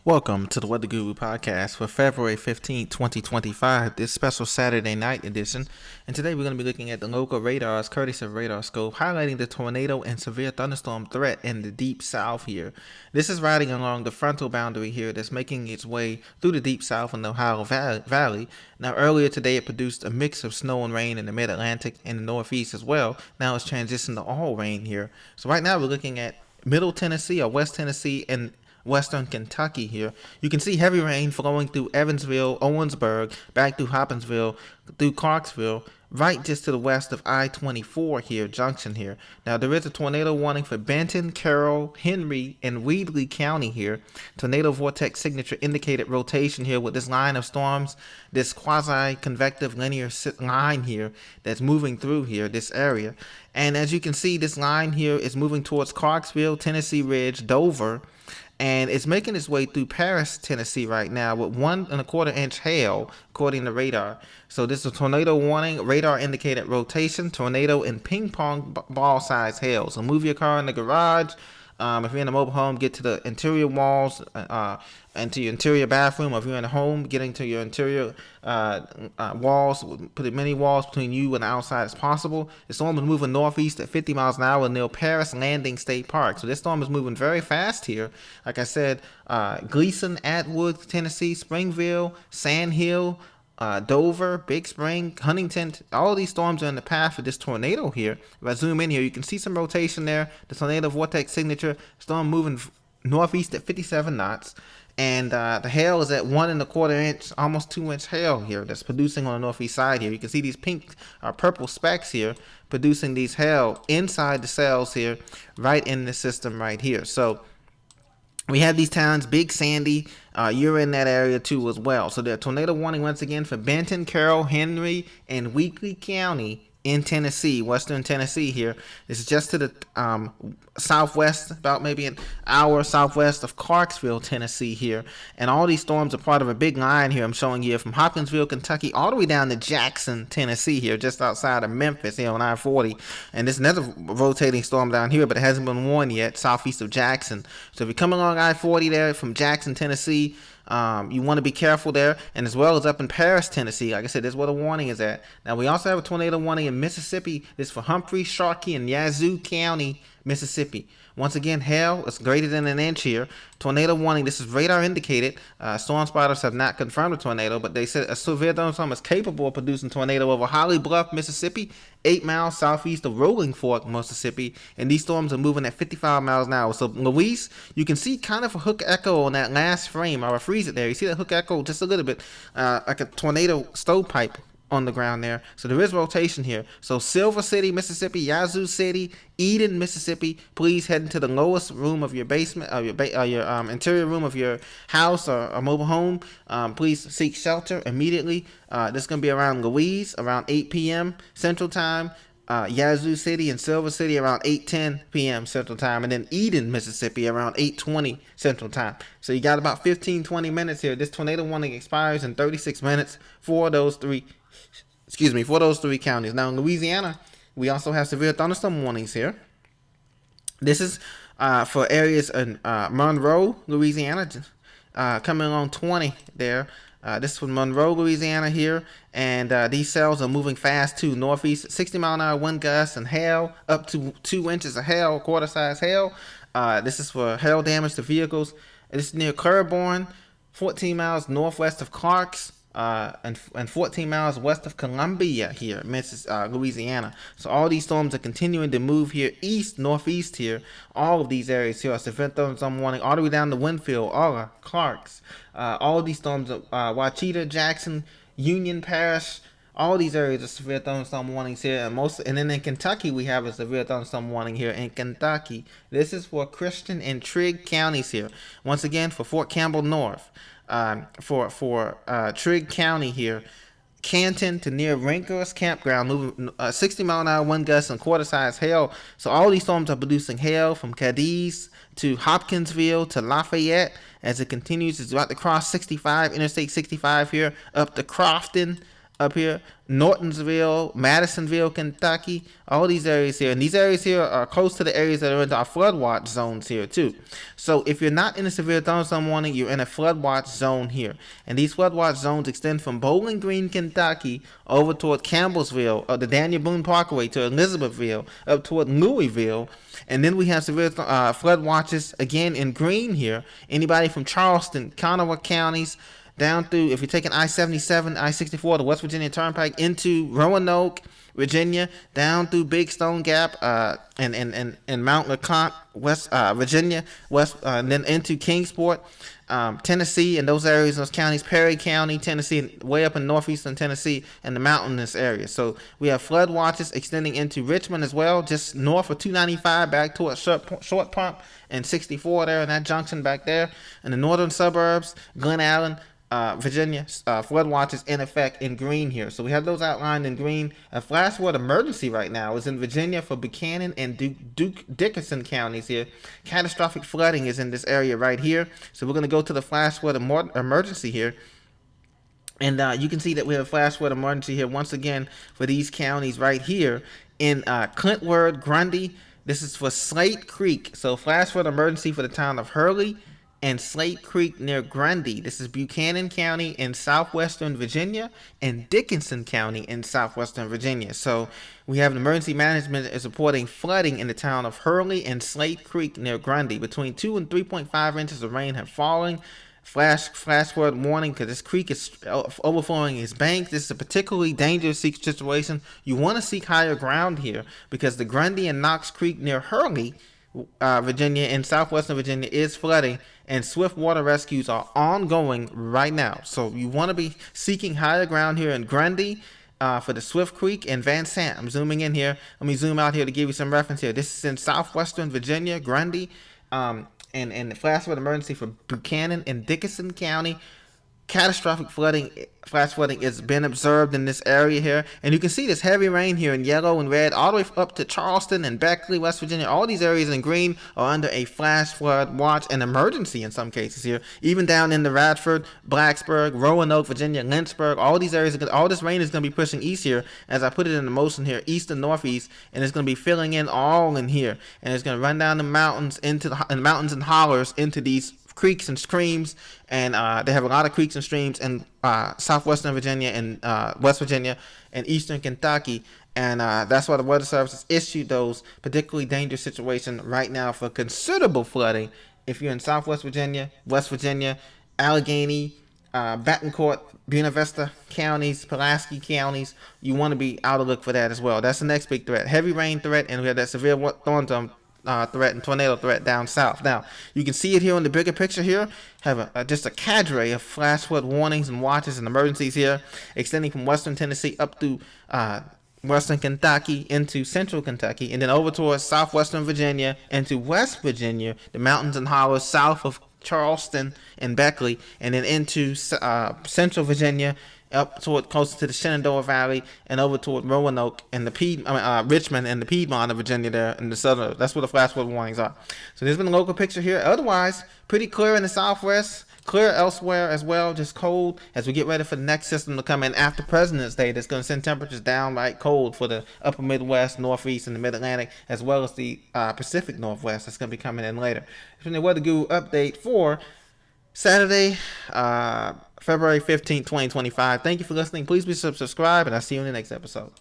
Welcome to the Weather Guru podcast for February 15th, 2025, this special Saturday night edition. And today we're going to be looking at the local radars, courtesy of Radar Scope, highlighting the tornado and severe thunderstorm threat in the deep south here. This is riding along the frontal boundary here that's making its way through the deep south in the Ohio Valley. Now, earlier today it produced a mix of snow and rain in the mid-Atlantic and the northeast as well. Now it's transitioned to all rain here. So right now we're looking at Middle Tennessee or West Tennessee and Western Kentucky here. You can see heavy rain flowing through Evansville, Owensburg, back through Hopkinsville, through Clarksville, right just to the west of I-24 here, junction here. Now, there is a tornado warning for Benton, Carroll, Henry, and Weedley County here. Tornado vortex signature indicated rotation here with this line of storms, this quasi-convective linear line here that's moving through here, this area. And as you can see, this line here is moving towards Clarksville, Tennessee Ridge, Dover, and it's making its way through Paris, Tennessee right now with 1.25 inch hail, according to radar. So this is a tornado warning, radar indicated rotation, tornado and ping pong ball size hail. So move your car in the garage. If you're in a mobile home, get to the interior walls, into your interior bathroom. Or if you're in a home, get into your interior walls. Put as many walls between you and the outside as possible. The storm is moving northeast at 50 miles an hour near Paris Landing State Park. So this storm is moving very fast here. Like I said, Gleason, Atwood, Tennessee, Springville, Sand Hill, Dover, Big Spring, Huntington, all of these storms are in the path of this tornado here. If I zoom in here, you can see some rotation there. The tornado vortex signature, storm moving northeast at 57 knots. And the hail is at 1.25 inch, almost 2 inch hail here that's producing on the northeast side here. You can see these pink or purple specks here producing these hail inside the cells here, right in the system right here. So we have these towns, Big Sandy, you're in that area too as well. So there's tornado warning once again for Benton, Carroll, Henry, and Weakley County in Tennessee, Western Tennessee here. This is just to the southwest, about maybe an hour southwest of Clarksville, Tennessee here. And all these storms are part of a big line here I'm showing you from Hopkinsville, Kentucky, all the way down to Jackson, Tennessee here, just outside of Memphis here on I-40. And there's another rotating storm down here, but it hasn't been warned yet, southeast of Jackson. So if you're coming along I-40 there from Jackson, Tennessee, you want to be careful there, and as well as up in Paris, Tennessee. Like I said, this is where the warning is at. Now, we also have a tornado warning in Mississippi. This is for Humphrey, Sharkey, and Yazoo County, Mississippi. Once again, hail is greater than an inch here. Tornado warning. This is radar indicated. Storm spotters have not confirmed a tornado, but they said a severe thunderstorm is capable of producing tornado over Holly Bluff, Mississippi, 8 miles southeast of Rolling Fork, Mississippi. And these storms are moving at 55 miles an hour. So, Luis, you can see kind of a hook echo on that last frame. I'll freeze it there. You see that hook echo just a little bit, like a tornado stovepipe on the ground there. So there is rotation here. So Silver City, Mississippi, Yazoo City, Eden, Mississippi, please head into the lowest room of your basement, or your interior room of your house or a mobile home. Please seek shelter immediately. This is going to be around Louise, around 8 p.m. Central Time. Yazoo City and Silver City around 8:10 p.m. Central Time, and then Eden, Mississippi around 8:20 Central Time. So you got about 15-20 minutes here. This tornado warning expires in 36 minutes for those three counties. Now in Louisiana, we also have severe thunderstorm warnings here. This is for areas in Monroe, Louisiana, coming along 20 there. This is from Monroe, Louisiana here, and these cells are moving fast too. Northeast, 60 mile an hour wind gusts and hail, up to 2 inches of hail, quarter size hail. This is for hail damage to vehicles. This is near Claiborne, 14 miles northwest of Clarks, and 14 miles west of Columbia here, Louisiana. So all these storms are continuing to move here east, northeast here. All of these areas here are severe thunderstorm warning all the way down to Winfield, Aura, Clarks. All of these storms, Wachita, Jackson, Union Parish, all these areas are severe thunderstorm warnings here, and then in Kentucky we have a severe thunderstorm warning here in Kentucky. This is for Christian and Trigg counties here. Once again, for Fort Campbell North, for Trigg County here, Canton to near Rinker's Campground, moving 60 mile an hour wind gusts and quarter size hail. So all these storms are producing hail from Cadiz to Hopkinsville to Lafayette as it continues. It's about to cross 65, Interstate 65 here, up to Crofton, up here, Nortonsville, Madisonville, Kentucky, all these areas here. And these areas here are close to the areas that are in our flood watch zones here too. So if you're not in a severe thunderstorm warning, you're in a flood watch zone here. And these flood watch zones extend from Bowling Green, Kentucky, over toward Campbellsville, the Daniel Boone Parkway to Elizabethville, up toward Louisville. And then we have severe flood watches again in green here. Anybody from Charleston, Kanawha counties, down through, if you're taking I-77, I-64, the West Virginia Turnpike into Roanoke, Virginia, down through Big Stone Gap, and Mount LeConte, West Virginia, and then into Kingsport, Tennessee, and those areas, those counties, Perry County, Tennessee, way up in northeastern Tennessee, and the mountainous area. So we have flood watches extending into Richmond as well, just north of 295 back towards Short Pump and 64 there in that junction back there. In the northern suburbs, Glen Allen, Virginia, flood watches in effect in green here. So we have those outlined in green. A flash flood emergency right now is in Virginia for Buchanan and Dickinson counties here. Catastrophic flooding is in this area right here. So we're going to go to the flash flood emergency here. And you can see that we have a flash flood emergency here once again for these counties right here in Clintward, Grundy. This is for Slate Creek. So flash flood emergency for the town of Hurley and Slate Creek near Grundy. This is Buchanan County in southwestern Virginia and Dickinson County in southwestern Virginia. So we have an emergency management is reporting flooding in the town of Hurley and Slate Creek near Grundy. Between 2 and 3.5 inches of rain have fallen. Flash flood warning because this creek is overflowing its banks. This is a particularly dangerous situation. You want to seek higher ground here because the Grundy and Knox Creek near Hurley, Virginia, in southwestern Virginia is flooding, and swift water rescues are ongoing right now. So you want to be seeking higher ground here in Grundy for the Swift Creek and Van Sant. I'm zooming in here. Let me zoom out here to give you some reference here. This is in southwestern Virginia, Grundy, and the flash flood emergency for Buchanan and Dickinson County. Catastrophic flooding, flash flooding has been observed in this area here. And you can see this heavy rain here in yellow and red all the way up to Charleston and Beckley, West Virginia. All these areas in green are under a flash flood watch and emergency in some cases here. Even down in the Radford, Blacksburg, Roanoke, Virginia, Lynchburg, all these areas, all this rain is going to be pushing east here as I put it in the motion here, east and northeast, and it's going to be filling in all in here. And it's going to run down the mountains into the mountains and hollers into these creeks and streams, and they have a lot of creeks and streams in southwestern Virginia and West Virginia and eastern Kentucky, and that's why the Weather Service has issued those particularly dangerous situations right now for considerable flooding. If you're in southwest Virginia, West Virginia, Allegheny, Betancourt, Buena Vista counties, Pulaski counties, you want to be out of look for that as well. That's the next big threat. Heavy rain threat, and we have that severe thunderstorm threat and tornado threat down south. Now, you can see it here in the bigger picture here. Have just a cadre of flash flood warnings and watches and emergencies here, extending from western Tennessee up through western Kentucky into central Kentucky, and then over towards southwestern Virginia into West Virginia, the mountains and hollows south of Charleston and Beckley, and then into central Virginia, up toward closer to the Shenandoah Valley, and over toward Roanoke and the Richmond and the Piedmont of Virginia there in the southern. That's where the flash flood warnings are. So there's been a local picture here. Otherwise, pretty clear in the southwest, clear elsewhere as well, just cold as we get ready for the next system to come in after President's Day. That's going to send temperatures downright cold for the upper Midwest, Northeast, and the Mid-Atlantic, as well as the Pacific Northwest. That's going to be coming in later. It's been the Weather Guru update for Saturday, February 15th, 2025. Thank you for listening. Please be subscribed, and I'll see you in the next episode.